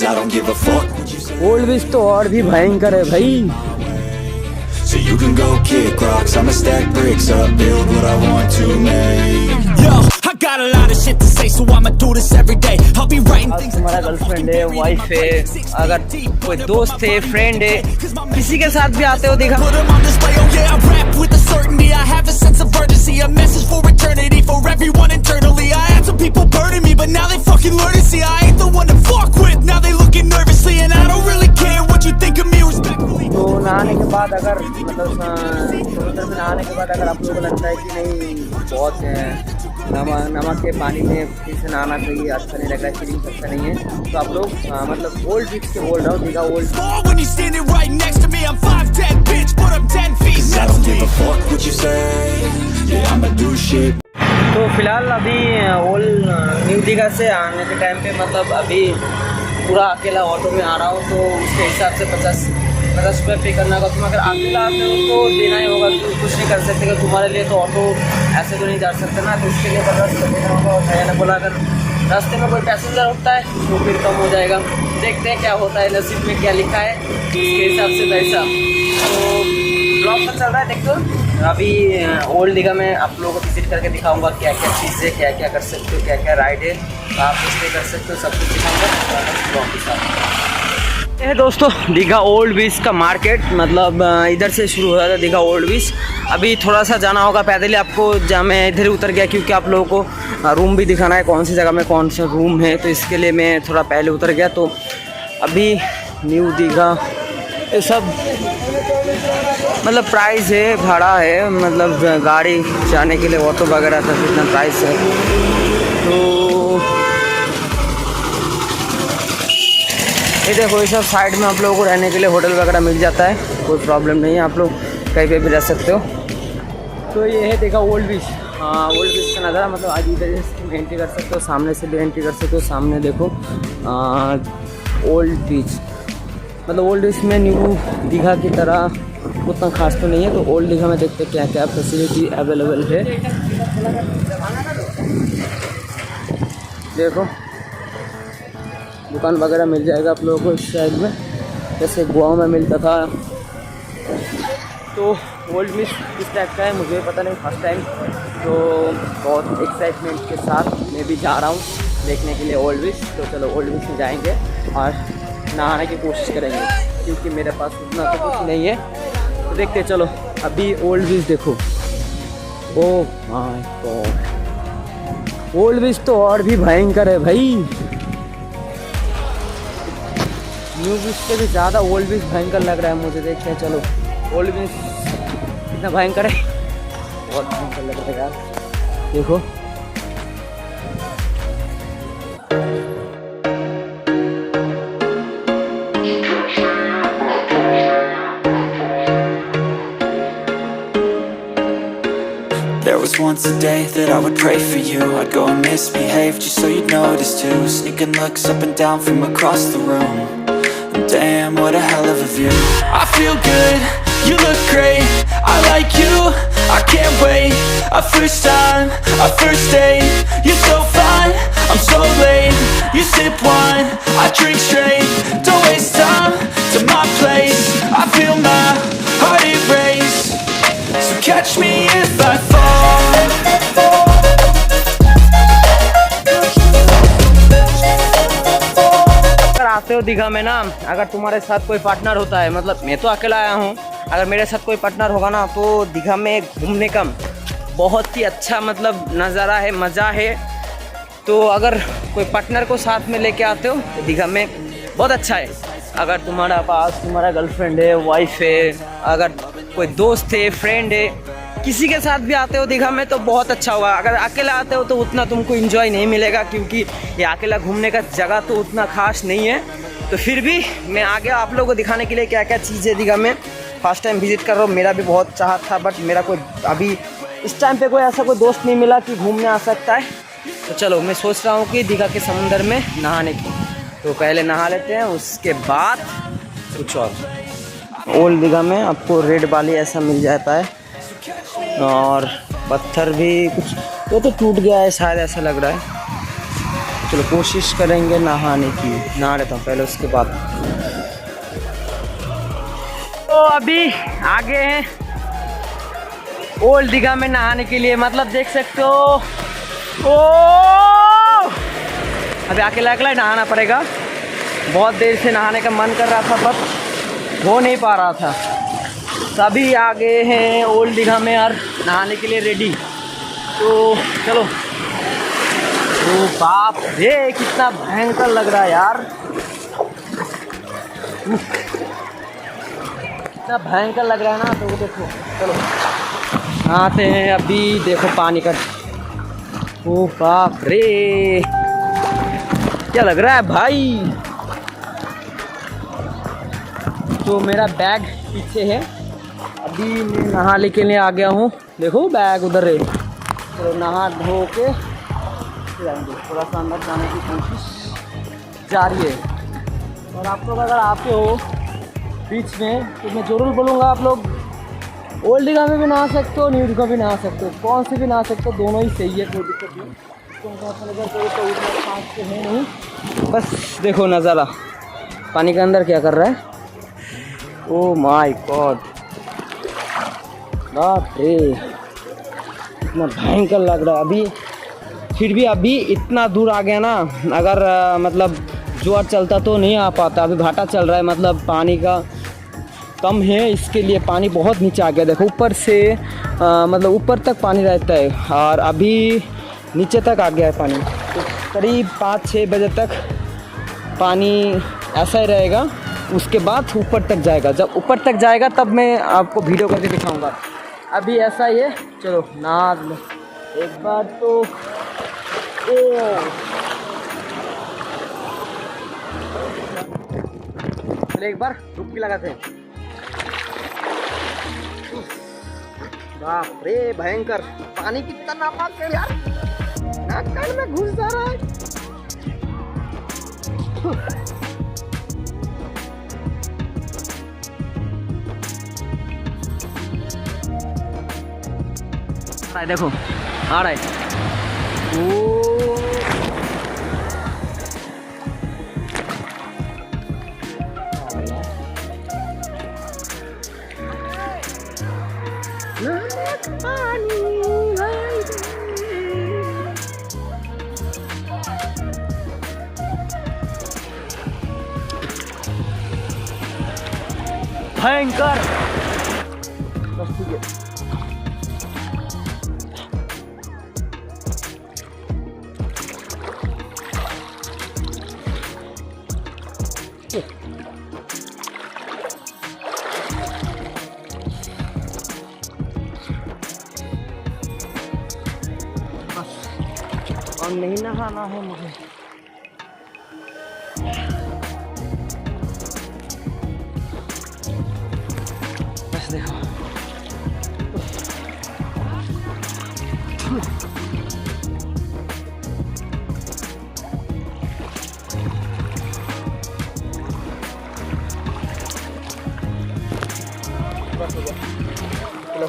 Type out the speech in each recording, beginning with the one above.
cause I don't give a fuck what you say. Old beach तो और भी भयंकर है भाई। So you can go kick rocks, I'ma stack bricks up, build what I want to make. Yo, I got a lot of shit to say, so I'ma do this every day. I'll be writing things. तुम्हारा girlfriend है, wife है, अगर कोई दोस्त है, friend है, किसी के साथ भी आते हो देखा। Put 'em on display, oh yeah, I rap with a certainty. I have a sense of urgency, a message for eternity, for everyone internally. I had some people burning me, but now they fucking learn to see I ain't the one to fuck with. Now they looking nervously, and I don't really care what you think of me, respectfully. तो नहाने के बाद अगर मतलब समुद्र में नहाने के बाद अगर आप लोगों को लगता है कि नहीं बहुत नमक के पानी में फिर से नहाना चाहिए, अच्छा नहीं लग रहा है, फीलिंग अच्छा नहीं है, तो आप लोग मतलब ओल्ड बीच से बोल रहा हूँ, Digha old. When you're standing right next to me, I'm 5'10", bitch, but I'm 10 feet. 'Cause I don't give a fuck what you say. Yeah, I'ma do shit. तो फिलहाल अभी ओल्ड न्यू दीघा से आने के टाइम पे मतलब अभी पूरा अकेला ऑटो में आ रहा हूँ, तो उसके हिसाब से 50 रुपये पे करना होगा। तुम अगर अकेला आते हो तो देना ही होगा, तो कुछ नहीं कर सकते, कि तुम्हारे लिए तो ऑटो ऐसे तो नहीं जा सकते ना, तो इसके लिए 50 रुपये देना होगा। और भैया ने बोला अगर रास्ते में कोई पैसेंजर उठता है तो फिर कम हो जाएगा, देखते हैं क्या होता है, नसीब में क्या लिखा है उसके हिसाब से पैसा। तो ब्लॉग पर चल रहा है, देखो अभी ओल्ड दीघा में आप लोगों को विजिट करके दिखाऊंगा क्या क्या चीज़ है, क्या क्या कर सकते हो, क्या क्या राइड है, आप इसलिए कर सकते हो, सब कुछ दिखाऊंगा ब्लॉग के साथ। ये दोस्तों दीघा ओल्ड बीच का मार्केट, मतलब इधर से शुरू हुआ था दीघा ओल्ड बीच। अभी थोड़ा सा जाना होगा पैदल ही आपको, जहाँ मैं इधर ही उतर गया क्योंकि आप लोगों को रूम भी दिखाना है, कौन सी जगह में कौन सा रूम है, तो इसके लिए मैं थोड़ा पहले उतर गया। तो अभी न्यू दीघा ये सब मतलब प्राइस है, भाड़ा है, मतलब गाड़ी जाने के लिए ऑटो वगैरह का कितना प्राइस है। तो ये देखो, ये सब साइड में आप लोगों को रहने के लिए होटल वगैरह मिल जाता है, कोई प्रॉब्लम नहीं है, आप लोग कहीं पे भी रह सकते हो। तो ये है देखा ओल्ड बीच, हाँ ओल्ड बीच का नज़ारा, मतलब आज इधर से एंट्री कर सकते हो, सामने से भी एंट्री कर सकते हो। सामने देखो ओल्ड बीच, मतलब ओल्ड बीच में न्यू दीघा की तरह उतना खास तो नहीं है। तो ओल्ड दीघा में देखते क्या क्या फैसिलिटी अवेलेबल है, देखो दुकान वगैरह मिल जाएगा आप लोगों को इस साइड में, जैसे गोवा में मिलता था। तो ओल्ड बीच किस टाइप का है मुझे पता नहीं, फर्स्ट टाइम, तो बहुत एक्साइटमेंट के साथ मैं भी जा रहा हूँ देखने के लिए ओल्ड बीच। तो चलो ओल्ड बीच में जाएंगे और नहाने की कोशिश करेंगे, क्योंकि मेरे पास उतना तो कुछ नहीं है। तो देखते चलो, अभी ओल्ड बीच देखो, oh my God, old beach तो और भी भयंकर है भाई, न्यू बीच से भी ज़्यादा ओल्ड बीच भयंकर लग रहा है मुझे। देखते हैं चलो ओल्ड बीच कितना भयंकर है, बहुत भयंकर लग रहा है यार, देखो There was once a day that I would pray for you. I'd go and misbehave just so you'd notice too. Sneaking looks up and down from across the room. And damn, what a hell of a view. I feel good, you look great, I like you, I can't wait. A first time, a first date, you're so fine, I'm so late. You sip wine, I drink straight. Don't waste time to my place. I feel my heart erase. So catch me if I fall. अगर आते हो दीघा में ना, अगर तुम्हारे साथ कोई partner होता है, मतलब मैं तो अकेला आया हूँ, अगर मेरे साथ कोई पार्टनर होगा ना तो दीघा में घूमने का बहुत ही अच्छा मतलब नज़ारा है, मज़ा है। तो अगर कोई पार्टनर को साथ में लेके आते हो तो दीघा में बहुत अच्छा है। अगर तुम्हारा गर्लफ्रेंड है, वाइफ है, अगर कोई दोस्त है, फ्रेंड है, किसी के साथ भी आते हो दीघा में तो बहुत अच्छा होगा। अगर अकेला आते हो तो उतना तुमको एंजॉय नहीं मिलेगा, क्योंकि ये अकेला घूमने का जगह तो उतना खास नहीं है। तो फिर भी मैं आ गया आप लोगों को दिखाने के लिए क्या क्या चीज़ है दीघा में। फर्स्ट टाइम विजिट कर रहा हूँ, मेरा भी बहुत चाहत था, बट मेरा कोई अभी इस टाइम पे कोई ऐसा कोई दोस्त नहीं मिला कि घूमने आ सकता है। तो चलो मैं सोच रहा हूँ कि दीघा के समुंदर में नहाने की, तो पहले नहा लेते हैं, उसके बाद कुछ और। ओल्ड दीघा में आपको रेड बाली ऐसा मिल जाता है, और पत्थर भी कुछ वो तो टूट गया है शायद, ऐसा लग रहा है। चलो कोशिश करेंगे नहाने की, नहा लेता हूँ पहले उसके बाद। तो अभी आगे हैं ओल्ड दीघा में नहाने के लिए, मतलब देख सकते हो। ओ अभी अकेला अकेला नहाना पड़ेगा, बहुत देर से नहाने का मन कर रहा था बट हो नहीं पा रहा था। सभी आगे हैं ओल्ड दीघा में यार नहाने के लिए रेडी, तो चलो। ओ बाप रे कितना भयंकर लग रहा है यार, कितना भयंकर लग रहा है ना। तो देखो चलो नहाते हैं अभी। देखो पानी का, ओ बाप रे क्या लग रहा है भाई। तो मेरा बैग पीछे है, अभी मैं नहाने के लिए आ गया हूँ। देखो बैग उधर है, तो नहा धो के जाएंगे। थोड़ा सा अंदर जाने की कोशिश जारी है। और आप लोग अगर आते हो बीच में तो मैं ज़रूर बोलूँगा आप लोग ओल्ड दीघा में भी नहा सकते हो, न्यू दीघा भी नहा सकते हो, कौन से भी नहा सकते हो, दोनों ही सही है, कोई दिक्कत नहीं। तो उतना खास तो है नहीं, बस देखो नज़ारा पानी के अंदर क्या कर रहा है। ओ माय गॉड बाप रे इतना भयंकर लग रहा है अभी। फिर भी अभी इतना दूर आ गया ना, अगर मतलब जोर चलता तो नहीं आ पाता। अभी घाटा चल रहा है, मतलब पानी का कम है, इसके लिए पानी बहुत नीचे आ गया। देखो ऊपर से मतलब ऊपर तक पानी रहता है और अभी नीचे तक आ गया है पानी। तो करीब 5-6 बजे तक पानी ऐसा ही रहेगा, उसके बाद ऊपर तक जाएगा। जब ऊपर तक जाएगा तब मैं आपको वीडियो करके दिखाऊंगा। अभी ऐसा ही है, चलो नहा लो एक बार तो। चलो एक बार डुबकी लगाते हैं। बाप रे भयंकर पानी कितना नापाक है यार, नाक कान में घुस जा रहा है। देखो आ रहा है। ओ भयंकर। बस ठीक है। और नहीं नहाना है मुझे। बस देखो बस हो गया। चलो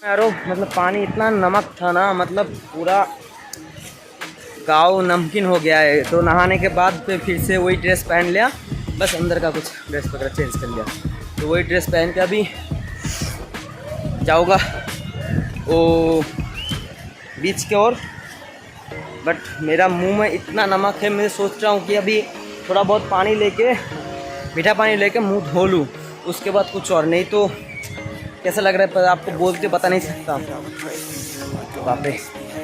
यारो, मतलब पानी इतना नमक था ना, मतलब पूरा गाँव नमकीन हो गया है। तो नहाने के बाद फिर से वही ड्रेस पहन लिया, बस अंदर का कुछ ड्रेस वगैरह चेंज कर लिया। तो वही ड्रेस पहन के अभी जाऊँगा वो बीच के ओर। बट मेरा मुंह में इतना नमक है, मैं सोच रहा हूँ कि अभी थोड़ा बहुत पानी लेके, मीठा पानी लेके मुंह धो लूँ, उसके बाद कुछ और। नहीं तो कैसा लग रहा है पर आपको बोल के बता नहीं सकता। बाप रे।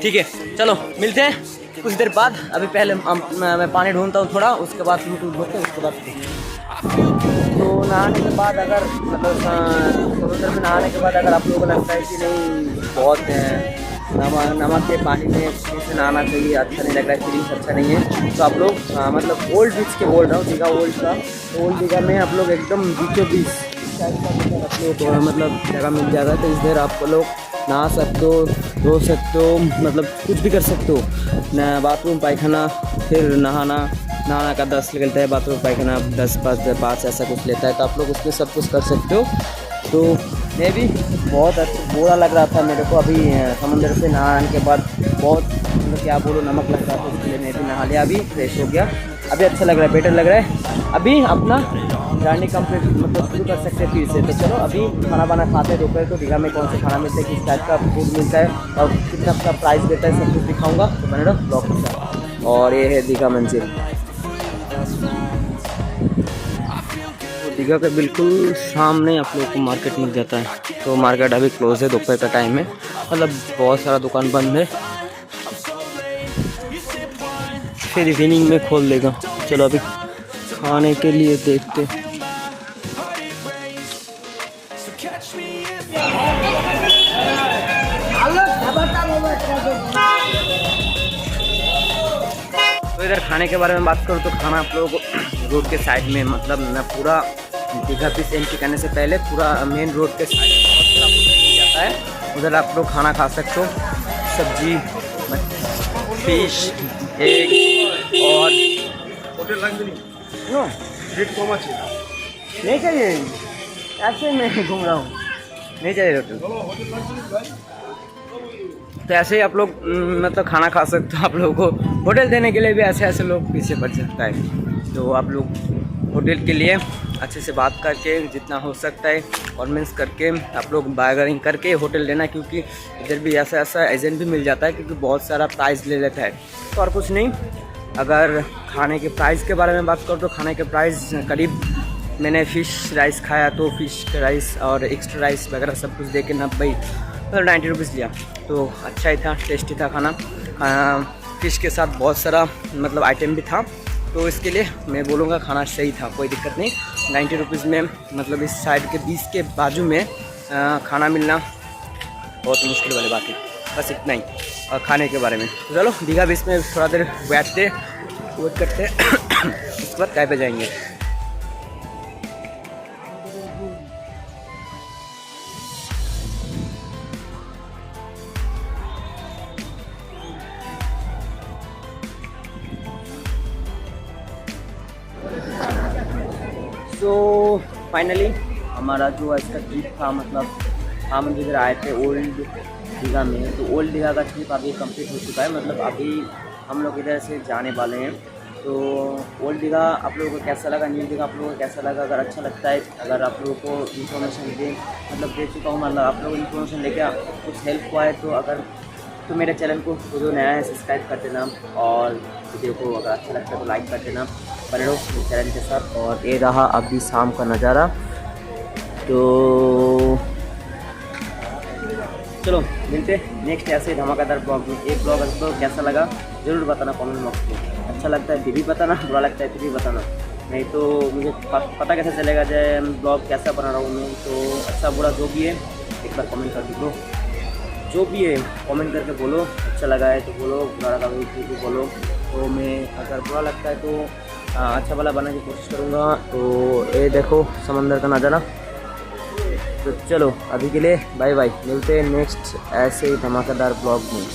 ठीक है चलो मिलते हैं कुछ देर बाद। अभी पहले मैं पानी ढूंढता हूँ थोड़ा, उसके बाद मुँह धोते हैं, उसके बाद तो नहाने के बाद अगर मतलब समुद्र में नहाने के बाद अगर आप लोगों को लगता है कि नहीं बहुत नमक के पानी में कैसे नहाना चाहिए, अच्छा नहीं लग रहा है, फीलिंग्स अच्छा नहीं है, तो आप लोग मतलब ओल्ड बीच के बोल रहा हूँ, दीघा ओल्ड का। ओल्ड दीघा में आप लोग एकदम बीचों बीच टाइप का आप लोग मतलब जगह मिल जाएगा। तो इस देर आप लोग नहा सकते हो, धो सकते हो, मतलब कुछ भी कर सकते हो। बाथरूम पायखाना, फिर नहाना का 10 लेता है, बाथरूम पायखाना 10 5 ऐसा कुछ लेता है। तो आप लोग उसमें सब कुछ कर सकते हो। तो मैं भी बहुत अच्छा बुरा लग रहा था मेरे को अभी समुंदर से नहाने के बाद बहुत मतलब क्या बोलूँ नमक लग रहा था, इसलिए मैं भी नहा लिया, अभी फ्रेश हो गया, अभी अच्छा लग रहा है, बेटर लग रहा है। अभी अपना जर्नी कंप्लीट मतलब शुरू कर सकते हैं फिर से। तो चलो अभी खाना वाना खाते हैं दोपहर को, दीघा में कौन से खाना मिलता है, किस टाइप का फूड मिलता है और कितना का प्राइस देता है, सब कुछ दिखाऊंगा। तो बने रहो ब्लॉग के साथ। और ये है दीघा मंजिल, दीघा के बिल्कुल सामने आप लोग को मार्केट मिल जाता है। तो मार्केट अभी क्लोज है, दोपहर का टाइम है, मतलब बहुत सारा दुकान बंद है, फिर इवनिंग में खोल देगा। चलो अभी खाने के लिए देखते। तो इधर खाने के बारे में बात करूँ तो खाना आप लोग रोड के साइड में, मतलब ना पूरा दीघा बीच एंट्री करने से पहले पूरा मेन रोड के साइड मिल जाता है, उधर आप लोग खाना खा सकते हो। सब्जी, फिश, एग और नहीं चाहिए, ऐसे मैं घूम रहा हूँ, नहीं चाहिए होटल। तो ऐसे ही आप लोग मतलब खाना खा सकते हो। आप लोगों को होटल देने के लिए भी ऐसे ऐसे लोग पीछे पड़ सकता है। तो आप लोग होटल के लिए अच्छे से बात करके जितना हो सकता है कन्विंस करके आप लोग बार्गेनिंग करके होटल लेना, क्योंकि इधर भी ऐसा ऐसा एजेंट भी मिल जाता है क्योंकि बहुत सारा प्राइस ले लेता है। तो और कुछ नहीं, अगर खाने के प्राइस के बारे में बात करूँ तो खाने के प्राइस करीब मैंने फ़िश राइस खाया तो फ़िश राइस और एक्स्ट्रा राइस वगैरह सब कुछ दे के 90 रुपीज़ लिया। तो अच्छा ही था, टेस्टी था खाना। फ़िश के साथ बहुत सारा मतलब आइटम भी था, तो इसके लिए मैं बोलूँगा खाना सही था, कोई दिक्कत नहीं। 90 रुपीज़ में मतलब इस साइड के बीच के बाजू में खाना मिलना बहुत मुश्किल वाली बात है। बस इतना ही और खाने के बारे में। तो चलो दीघा बीच में थोड़ा देर बैठते वेट करते उसके बाद काय पे जाएंगे। तो फाइनली हमारा जो इसका ट्रिप था, मतलब हम जिधर आए थे ओल्ड दीघा में, तो ओल्ड दीघा का ट्रिप अभी कंप्लीट हो चुका है। मतलब अभी हम लोग इधर से जाने वाले हैं। तो ओल्ड दीघा आप लोगों को कैसा लगा, न्यू दीघा आप लोगों को कैसा लगा, अगर अच्छा लगता है, अगर आप लोगों को इन्फॉर्मेशन दे चुका हूँ, मतलब आप लोग इन्फॉर्मेशन लेके कुछ हेल्प हुआ है, तो अगर तो मेरे चैनल को जो नया है सब्सक्राइब कर देना, और वीडियो को अगर अच्छा लगता है तो लाइक कर देना। बने रहो मेरे चैनल के साथ। और ये रहा अभी शाम का नज़ारा। तो चलो मिलते नेक्स्ट ऐसे धमाकेदार ब्लॉग में। एक ब्लॉग आपको कैसा लगा ज़रूर बताना कमेंट बॉक्स में। अच्छा लगता है फिर भी बताना, बुरा लगता है फिर भी बताना, नहीं तो मुझे पता कैसे चलेगा जो ब्लॉग कैसा बना रहा हूँ मैं। तो अच्छा बुरा जो भी है एक बार कमेंट कर दो, जो भी है कमेंट करके बोलो। अच्छा लगा है तो बोलो, बुरा लगा तो भी बोलो। तो मैं अगर बुरा लगता है तो अच्छा वाला बनाने की कोशिश करूँगा। तो ये देखो समंदर का नज़ारा। तो चलो अभी के लिए बाय बाय, मिलते हैं नेक्स्ट ऐसे ही धमाकेदार ब्लॉग में।